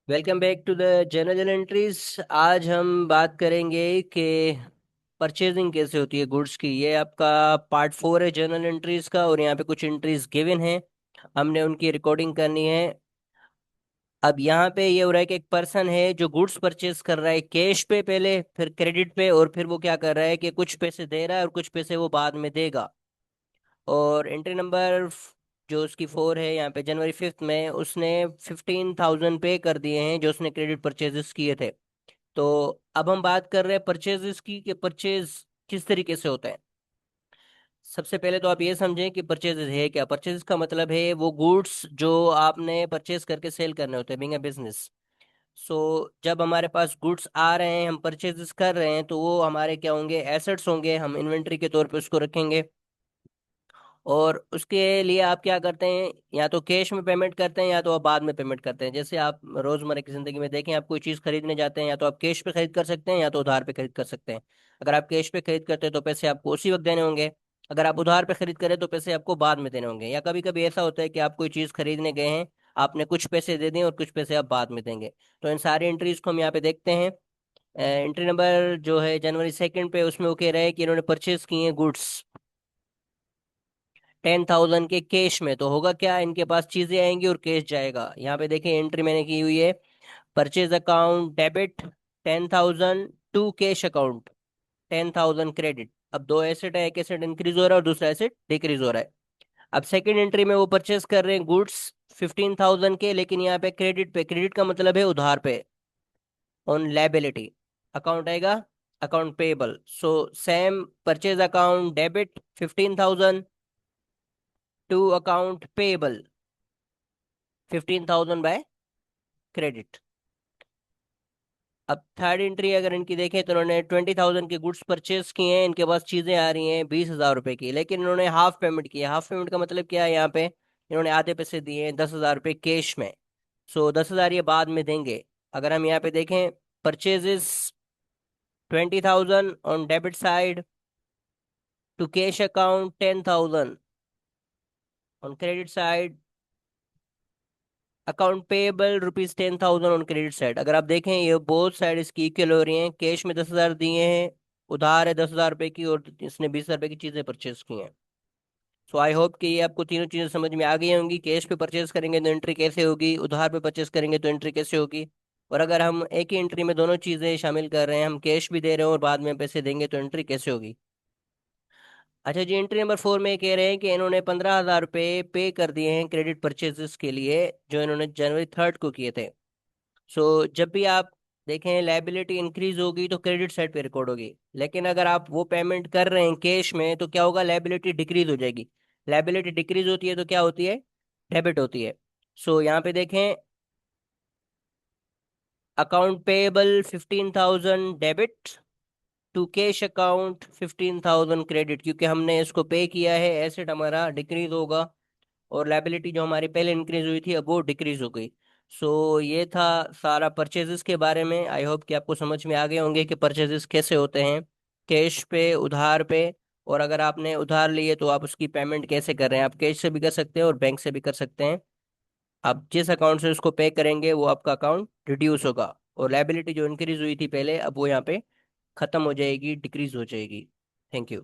Welcome back to the journal entries. आज हम बात करेंगे कि परचेजिंग कैसे होती है गुड्स की। ये आपका पार्ट 4 है जर्नल एंट्रीज का, और यहाँ पे कुछ एंट्रीज गिवन है, हमने उनकी रिकॉर्डिंग करनी है। अब यहाँ पे ये हो रहा है कि एक पर्सन है जो गुड्स परचेज कर रहा है कैश पे पहले, फिर क्रेडिट पे, और फिर वो क्या कर रहा है कि कुछ पैसे दे रहा है और कुछ पैसे वो बाद में देगा। और एंट्री नंबर जो उसकी 4 है यहाँ पे, जनवरी 5 में उसने 15,000 पे कर दिए हैं जो उसने क्रेडिट परचेजेस किए थे। तो अब हम बात कर रहे हैं परचेजेस की, कि परचेज किस तरीके से होता है। सबसे पहले तो आप ये समझें कि परचेजेस है क्या। परचेज का मतलब है वो गुड्स जो आपने परचेज करके सेल करने होते हैं, बीइंग अ बिजनेस। सो जब हमारे पास गुड्स आ रहे हैं, हम परचेजेस कर रहे हैं, तो वो हमारे क्या होंगे, एसेट्स होंगे। हम इन्वेंट्री के तौर पे उसको रखेंगे। और उसके लिए आप क्या करते हैं, या तो कैश में पेमेंट करते हैं या तो आप बाद में पेमेंट करते हैं। जैसे आप रोजमर्रा की जिंदगी में देखें, आप कोई चीज खरीदने जाते हैं, या तो आप कैश पे खरीद कर सकते हैं या तो उधार पे खरीद कर सकते हैं। अगर आप कैश पे खरीद करते हैं तो पैसे आपको उसी वक्त देने होंगे। अगर आप उधार पे खरीद करें तो पैसे आपको बाद में देने होंगे। या कभी कभी ऐसा होता है कि आप कोई चीज खरीदने गए हैं, आपने कुछ पैसे दे दिए और कुछ पैसे आप बाद में देंगे। तो इन सारी एंट्रीज को हम यहाँ पे देखते हैं। एंट्री नंबर जो है जनवरी 2 पे, उसमें वो कह रहे हैं कि इन्होंने परचेज किए हैं गुड्स 10,000 के कैश में। तो होगा क्या, इनके पास चीजें आएंगी और कैश जाएगा। यहाँ पे देखें एंट्री मैंने की हुई है, purchase account debit 10,000 to cash account 10,000 credit. अब दो एसेट है, एक एसेट इंक्रीज हो रहा है और दूसरा एसेट डिक्रीज हो रहा है। अब सेकंड एंट्री में वो परचेज कर रहे हैं गुड्स 15,000 के, लेकिन यहाँ पे क्रेडिट पे, क्रेडिट का मतलब है उधार पे, ऑन लायबिलिटी। अकाउंट आएगा account payable. So same, purchase account debit 15,000 to account payable 15,000 by credit. अब थर्ड एंट्री अगर इनकी देखें तो इन्होंने 20,000 के गुड्स परचेज किए हैं, इनके पास चीजें आ रही हैं 20,000 रुपए की, लेकिन इन्होंने हाफ पेमेंट की है। हाफ पेमेंट का मतलब क्या है, यहाँ पे इन्होंने आधे पैसे दिए हैं 10,000 रुपये कैश में। सो 10,000 ये बाद में देंगे। अगर हम यहाँ पे देखें, purchases 20,000 on debit side to cash account 10,000 on credit side, account payable rupees 10,000 on credit side. अगर आप देखें ये बोथ साइड इसकी इक्वल हो रही हैं। कैश में 10,000 दिए हैं, उधार है 10,000 रुपए की, और इसने 20,000 रुपए की चीजें परचेज की हैं। सो आई होप कि ये आपको तीनों चीजें समझ में आ गई होंगी। कैश पे परचेज करेंगे तो एंट्री कैसे होगी, उधार पे परचेज करेंगे तो एंट्री कैसे होगी, और अगर हम एक ही एंट्री में दोनों चीजें शामिल कर रहे हैं, हम कैश भी दे रहे हैं और बाद में पैसे देंगे, तो एंट्री कैसे होगी। अच्छा जी, एंट्री नंबर 4 में कह रहे हैं कि इन्होंने 15,000 रुपये पे कर दिए हैं क्रेडिट परचेजेस के लिए, जो इन्होंने जनवरी 3 को किए थे। सो जब भी आप देखें लायबिलिटी इंक्रीज होगी तो क्रेडिट साइड पे रिकॉर्ड होगी, लेकिन अगर आप वो पेमेंट कर रहे हैं कैश में तो क्या होगा, लायबिलिटी डिक्रीज हो जाएगी। लायबिलिटी डिक्रीज होती है तो क्या होती है, डेबिट होती है। सो यहाँ पे देखें, account payable 15,000 debit to cash account 15,000 credit, क्योंकि हमने इसको पे किया है, एसेट हमारा डिक्रीज होगा, और लायबिलिटी जो हमारी पहले इंक्रीज हुई थी अब वो डिक्रीज हो गई। सो ये था सारा परचेजेस के बारे में। आई होप कि आपको समझ में आ गए होंगे कि परचेजेस कैसे होते हैं, कैश पे, उधार पे। और अगर आपने उधार लिए तो आप उसकी पेमेंट कैसे कर रहे हैं। आप कैश से भी कर सकते हैं और बैंक से भी कर सकते हैं। आप जिस अकाउंट से उसको पे करेंगे वो आपका अकाउंट रिड्यूस होगा, और लायबिलिटी जो इंक्रीज हुई थी पहले अब वो यहाँ पे खत्म हो जाएगी, डिक्रीज हो जाएगी। Thank you.